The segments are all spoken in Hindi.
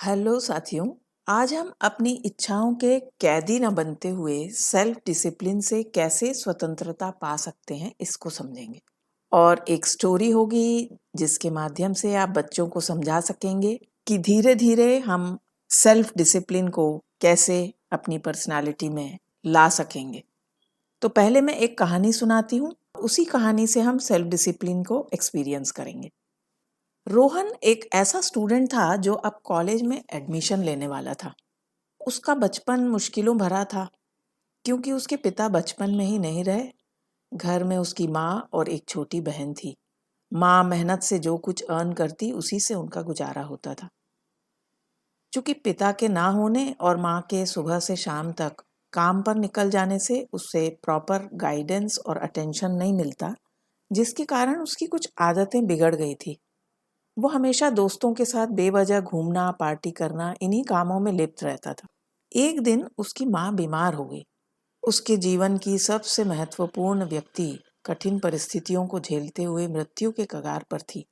हेलो साथियों। आज हम अपनी इच्छाओं के कैदी न बनते हुए सेल्फ डिसिप्लिन से कैसे स्वतंत्रता पा सकते हैं इसको समझेंगे। और एक स्टोरी होगी जिसके माध्यम से आप बच्चों को समझा सकेंगे कि धीरे धीरे हम सेल्फ डिसिप्लिन को कैसे अपनी पर्सनालिटी में ला सकेंगे। तो पहले मैं एक कहानी सुनाती हूँ, उसी कहानी से हम सेल्फ डिसिप्लिन को एक्सपीरियंस करेंगे। रोहन एक ऐसा स्टूडेंट था जो अब कॉलेज में एडमिशन लेने वाला था। उसका बचपन मुश्किलों भरा था क्योंकि उसके पिता बचपन में ही नहीं रहे। घर में उसकी माँ और एक छोटी बहन थी। माँ मेहनत से जो कुछ अर्न करती उसी से उनका गुजारा होता था। चूंकि पिता के ना होने और माँ के सुबह से शाम तक काम पर निकल जाने से उससे प्रॉपर गाइडेंस और अटेंशन नहीं मिलता, जिसके कारण उसकी कुछ आदतें बिगड़ गई थी। वो हमेशा दोस्तों के साथ बेवजह घूमना, पार्टी करना, इन्हीं कामों में लिप्त रहता था। एक दिन उसकी माँ बीमार हो गई। उसके जीवन की सबसे महत्वपूर्ण व्यक्ति कठिन परिस्थितियों को झेलते हुए मृत्यु के कगार पर थी।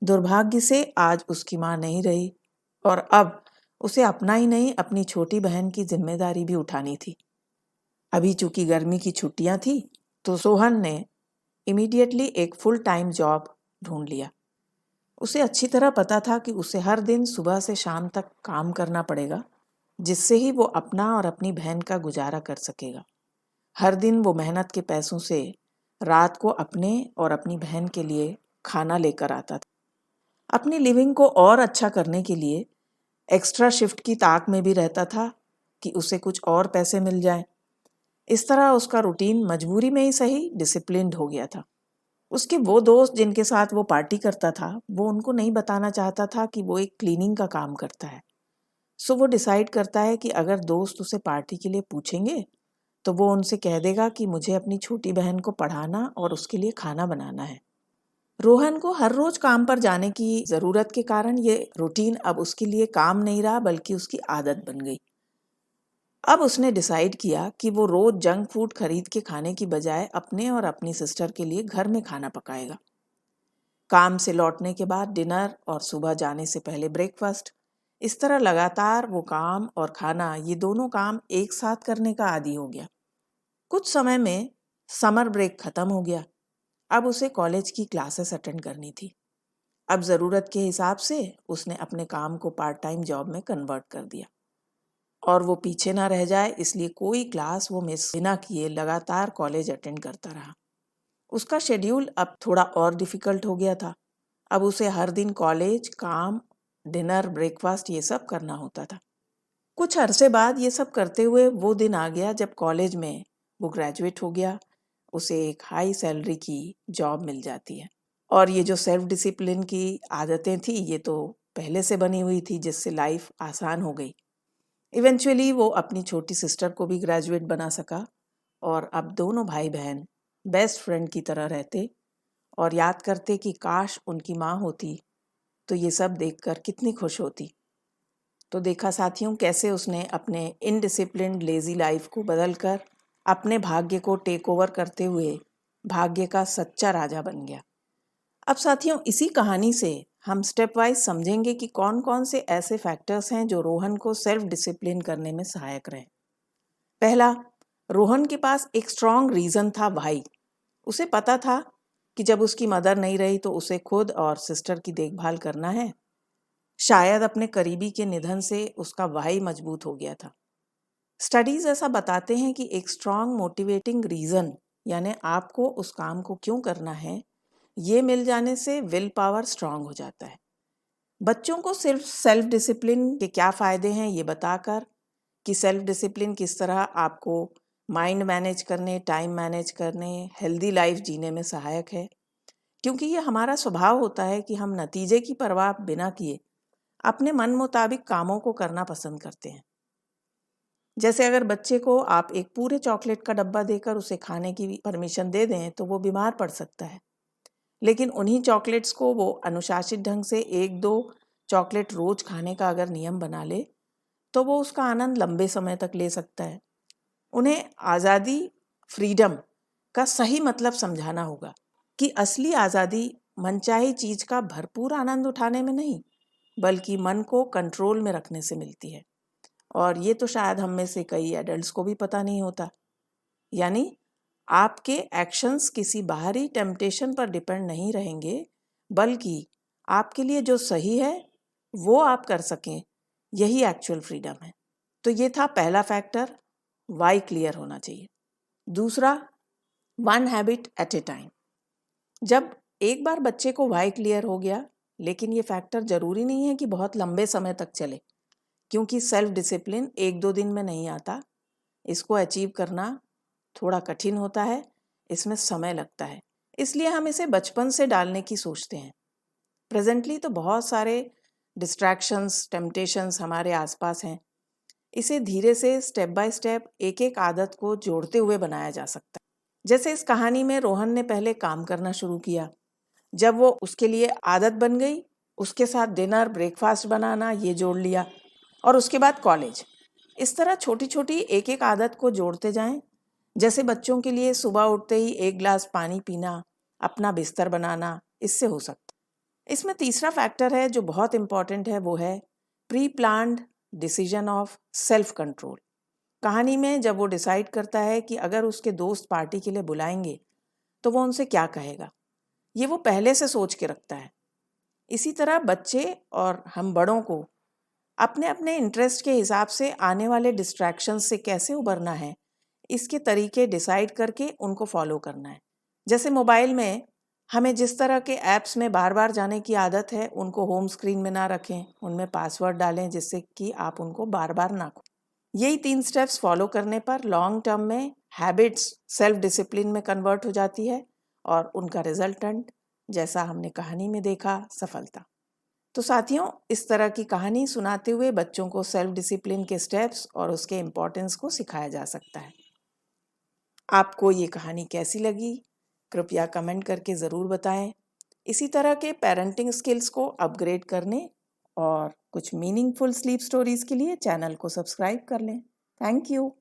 दुर्भाग्य से आज उसकी माँ नहीं रही और अब उसे अपना ही नहीं, अपनी छोटी बहन की जिम्मेदारी भी उठानी थी। अभी चूंकि गर्मी की छुट्टियां थी तो सोहन ने इमीडिएटली एक फुल टाइम जॉब ढूंढ लिया। उसे अच्छी तरह पता था कि उसे हर दिन सुबह से शाम तक काम करना पड़ेगा, जिससे ही वो अपना और अपनी बहन का गुजारा कर सकेगा। हर दिन वो मेहनत के पैसों से रात को अपने और अपनी बहन के लिए खाना लेकर आता था। अपनी लिविंग को और अच्छा करने के लिए एक्स्ट्रा शिफ्ट की ताक में भी रहता था कि उसे कुछ और पैसे मिल जाएं। इस तरह उसका रूटीन मजबूरी में ही सही डिसिप्लिन्ड हो गया था। उसके वो दोस्त जिनके साथ वो पार्टी करता था, वो उनको नहीं बताना चाहता था कि वो एक क्लीनिंग का काम करता है। सो वो डिसाइड करता है कि अगर दोस्त उसे पार्टी के लिए पूछेंगे तो वो उनसे कह देगा कि मुझे अपनी छोटी बहन को पढ़ाना और उसके लिए खाना बनाना है। रोहन को हर रोज काम पर जाने की जरूरत के कारण ये रूटीन अब उसके लिए काम नहीं रहा, बल्कि उसकी आदत बन गई। अब उसने डिसाइड किया कि वो रोज जंक फूड खरीद के खाने की बजाय अपने और अपनी सिस्टर के लिए घर में खाना पकाएगा। काम से लौटने के बाद डिनर और सुबह जाने से पहले ब्रेकफास्ट, इस तरह लगातार वो काम और खाना, ये दोनों काम एक साथ करने का आदी हो गया। कुछ समय में समर ब्रेक खत्म हो गया। अब उसे कॉलेज की क्लासेस अटेंड करनी थी। अब ज़रूरत के हिसाब से उसने अपने काम को पार्ट टाइम जॉब में कन्वर्ट कर दिया और वो पीछे ना रह जाए, इसलिए कोई क्लास वो मिस बिना किए लगातार कॉलेज अटेंड करता रहा। उसका शेड्यूल अब थोड़ा और डिफिकल्ट हो गया था। अब उसे हर दिन कॉलेज, काम, डिनर, ब्रेकफास्ट ये सब करना होता था। कुछ अरसे बाद ये सब करते हुए वो दिन आ गया जब कॉलेज में वो ग्रेजुएट हो गया। उसे एक हाई सैलरी की जॉब मिल जाती है। और ये जो सेल्फ डिसिप्लिन की आदतें थी, ये तो पहले से बनी हुई थी, जिससे लाइफ आसान हो गई। इवेंचुअली वो अपनी छोटी सिस्टर को भी ग्रेजुएट बना सका और अब दोनों भाई बहन बेस्ट फ्रेंड की तरह रहते और याद करते कि काश उनकी माँ होती तो ये सब देखकर कितनी खुश होती। तो देखा साथियों, कैसे उसने अपने इनडिसिप्लिन्ड लेजी लाइफ को बदलकर अपने भाग्य को टेक ओवर करते हुए भाग्य का सच्चा राजा बन गया। अब साथियों, इसी कहानी से हम स्टेप वाइज समझेंगे कि कौन कौन से ऐसे फैक्टर्स हैं जो रोहन को सेल्फ डिसिप्लिन करने में सहायक रहे। पहला, रोहन के पास एक स्ट्रॉन्ग रीजन था, भाई। उसे पता था कि जब उसकी मदर नहीं रही तो उसे खुद और सिस्टर की देखभाल करना है। शायद अपने करीबी के निधन से उसका भाई मजबूत हो गया था। स्टडीज ऐसा बताते हैं कि एक स्ट्रॉन्ग मोटिवेटिंग रीजन, यानी आपको उस काम को क्यों करना है, ये मिल जाने से विल पावर स्ट्रांग हो जाता है। बच्चों को सिर्फ सेल्फ डिसिप्लिन के क्या फ़ायदे हैं ये बताकर कि सेल्फ डिसिप्लिन किस तरह आपको माइंड मैनेज करने, टाइम मैनेज करने, हेल्दी लाइफ जीने में सहायक है। क्योंकि ये हमारा स्वभाव होता है कि हम नतीजे की परवाह बिना किए अपने मन मुताबिक कामों को करना पसंद करते हैं। जैसे अगर बच्चे को आप एक पूरे चॉकलेट का डब्बा देकर उसे खाने की परमिशन दे दें तो वो बीमार पड़ सकता है, लेकिन उन्हीं चॉकलेट्स को वो अनुशासित ढंग से 1-2 चॉकलेट रोज खाने का अगर नियम बना ले तो वो उसका आनंद लंबे समय तक ले सकता है। उन्हें आज़ादी, फ्रीडम का सही मतलब समझाना होगा कि असली आज़ादी मनचाही चीज का भरपूर आनंद उठाने में नहीं, बल्कि मन को कंट्रोल में रखने से मिलती है। और ये तो शायद हम में से कई एडल्ट्स को भी पता नहीं होता। यानी आपके एक्शंस किसी बाहरी टेम्पटेशन पर डिपेंड नहीं रहेंगे, बल्कि आपके लिए जो सही है वो आप कर सकें, यही एक्चुअल फ्रीडम है। तो ये था पहला फैक्टर, वाई क्लियर होना चाहिए। दूसरा, one habit at a time. जब एक बार बच्चे को वाई क्लियर हो गया, लेकिन ये फैक्टर जरूरी नहीं है कि बहुत लंबे समय तक चले, क्योंकि सेल्फ डिसिप्लिन 1-2 दिन में नहीं आता। इसको अचीव करना थोड़ा कठिन होता है, इसमें समय लगता है, इसलिए हम इसे बचपन से डालने की सोचते हैं। प्रेजेंटली तो बहुत सारे डिस्ट्रैक्शंस, टेम्पटेशंस हमारे आसपास हैं। इसे धीरे से स्टेप बाय स्टेप एक एक आदत को जोड़ते हुए बनाया जा सकता है। जैसे इस कहानी में रोहन ने पहले काम करना शुरू किया, जब वो उसके लिए आदत बन गई, उसके साथ डिनर, ब्रेकफास्ट बनाना ये जोड़ लिया, और उसके बाद कॉलेज। इस तरह छोटी छोटी एक एक आदत को जोड़ते जाएं। जैसे बच्चों के लिए सुबह उठते ही 1 गिलास पानी पीना, अपना बिस्तर बनाना, इससे हो सकता है। इसमें तीसरा फैक्टर है जो बहुत इंपॉर्टेंट है, वो है pre planned decision of self control. कहानी में जब वो डिसाइड करता है कि अगर उसके दोस्त पार्टी के लिए बुलाएंगे तो वो उनसे क्या कहेगा, ये वो पहले से सोच के रखता है। इसी तरह बच्चे और हम बड़ों को अपने अपने इंटरेस्ट के हिसाब से आने वाले डिस्ट्रैक्शन से कैसे उबरना है, इसके तरीके डिसाइड करके उनको फॉलो करना है। जैसे मोबाइल में हमें जिस तरह के ऐप्स में बार बार जाने की आदत है, उनको होम स्क्रीन में ना रखें, उनमें पासवर्ड डालें जिससे कि आप उनको बार बार ना खोलें। यही 3 स्टेप्स फॉलो करने पर लॉन्ग टर्म में हैबिट्स सेल्फ डिसिप्लिन में कन्वर्ट हो जाती है और उनका रिजल्टेंट, जैसा हमने कहानी में देखा, सफलता। तो साथियों, इस तरह की कहानी सुनाते हुए बच्चों को सेल्फ डिसिप्लिन के स्टेप्स और उसके इम्पोर्टेंस को सिखाया जा सकता है। आपको ये कहानी कैसी लगी, कृपया कमेंट करके ज़रूर बताएं। इसी तरह के पेरेंटिंग स्किल्स को अपग्रेड करने और कुछ मीनिंगफुल स्लीप स्टोरीज के लिए चैनल को सब्सक्राइब कर लें। Thank you.